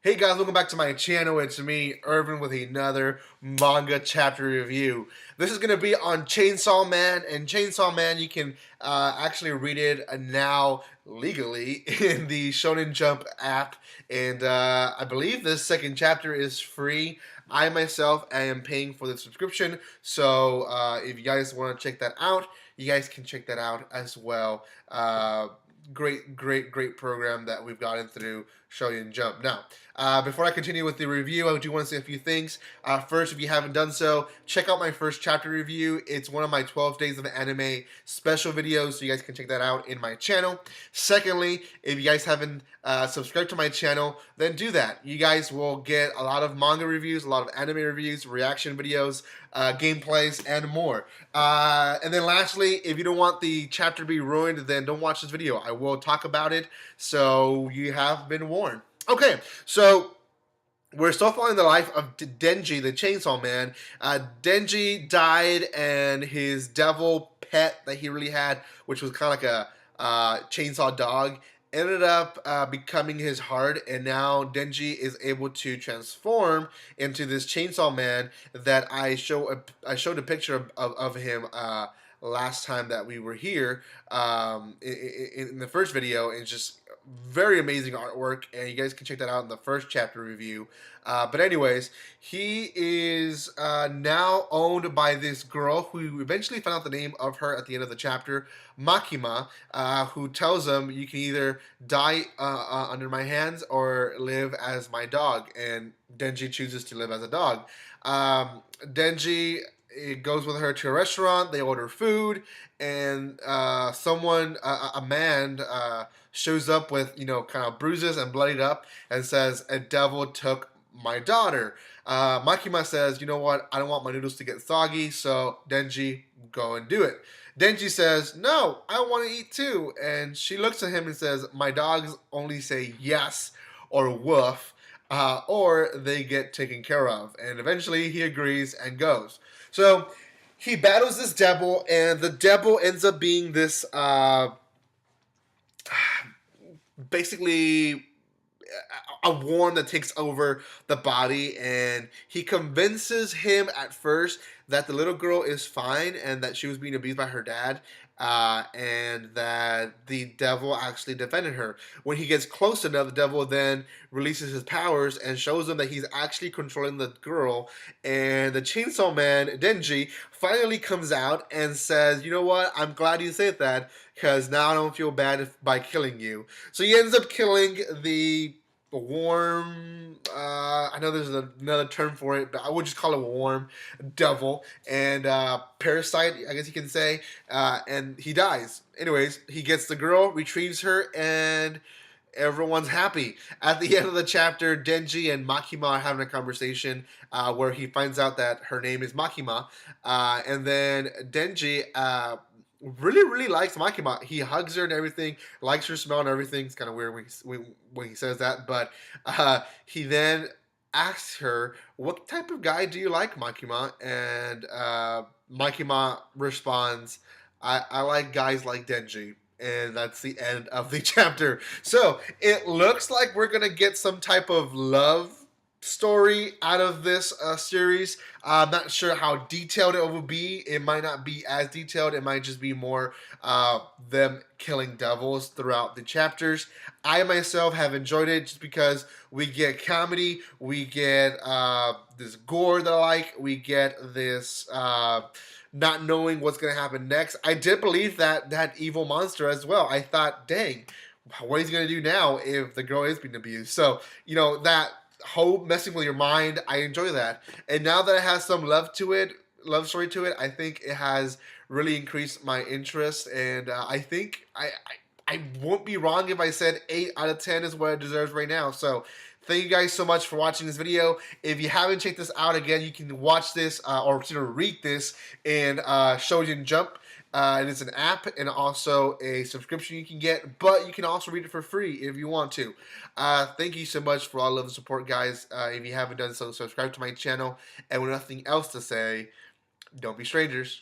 Hey guys, welcome back to my channel. It's me, Irvin, with another manga chapter review. This is going to be on Chainsaw Man, and Chainsaw Man, you can actually read it now legally in the Shonen Jump app, and I believe this second chapter is free. I myself am paying for the subscription, so if you guys want to check that out, you guys can check that out as well. Great program that we've gotten through Shonen Jump. Now, before I continue with the review, I do want to say a few things. First, if you haven't done so, check out my first chapter review. It's one of my 12 Days of Anime special videos, so you guys can check that out in my channel. Secondly, if you guys haven't subscribed to my channel, then do that. You guys will get a lot of manga reviews, a lot of anime reviews, reaction videos, gameplays, and more. And then lastly, if you don't want the chapter to be ruined, then don't watch this video. I will talk about it, so you have been warned. Okay, so we're still following the life of Denji, the Chainsaw Man. Denji died, and his devil pet that he really had, which was kind of like a chainsaw dog, ended up becoming his heart, and now Denji is able to transform into this Chainsaw Man that I showed a picture of him last time that we were here in the first video. And it's just very amazing artwork, and you guys can check that out in the first chapter review. But anyways, he is now owned by this girl who eventually found out the name of her at the end of the chapter, Makima, who tells him, you can either die under my hands or live as my dog. And Denji chooses to live as a dog. Denji goes with her to a restaurant. They order food, and a man, shows up with, kind of bruises and bloodied up, and says, "A devil took my daughter." Makima says, "You know what? I don't want my noodles to get soggy, so Denji, go and do it." Denji says, "No, I want to eat too." And she looks at him and says, "My dogs only say yes or woof, or they get taken care of." And eventually he agrees and goes. So he battles this devil, and the devil ends up being this basically a worm that takes over the body, and he convinces him at first that the little girl is fine and that she was being abused by her dad, and that the devil actually defended her. When he gets close enough, the devil then releases his powers and shows him that he's actually controlling the girl, and the Chainsaw Man, Denji, finally comes out and says, "You know what, I'm glad you said that, because now I don't feel bad by killing you." So he ends up killing the worm. I know there's another term for it, but I would just call it a worm devil, and parasite, I guess you can say. And he dies. Anyways, he gets the girl, retrieves her, and everyone's happy. At the end of the chapter, Denji and Makima are having a conversation where he finds out that her name is Makima, and then Denji really likes Makima. He hugs her and everything, likes her smell and everything. It's kind of weird when he says that, but he then asks her, "What type of guy do you like, Makima?" And Makima responds, I like guys like Denji." And that's the end of the chapter. So it looks like we're gonna get some type of love story out of this series. I'm not sure how detailed it will be. It might not be as detailed. It might just be more them killing devils throughout the chapters. I myself have enjoyed it just because we get comedy, we get this gore that I like, we get this not knowing what's going to happen next. I did believe that evil monster as well. I thought, dang, what is he going to do now if the girl is being abused? So, that whole messing with your mind, I enjoy that. And now that it has some love story to it, I think it has really increased my interest. And I think I won't be wrong if I said 8 out of 10 is what it deserves right now. So thank you guys so much for watching this video. If you haven't checked this out, again, you can watch this or read this in Shonen Jump. And it's an app and also a subscription you can get, but you can also read it for free if you want to. Thank you so much for all of the support, guys. If you haven't done so, subscribe to my channel. And with nothing else to say, don't be strangers.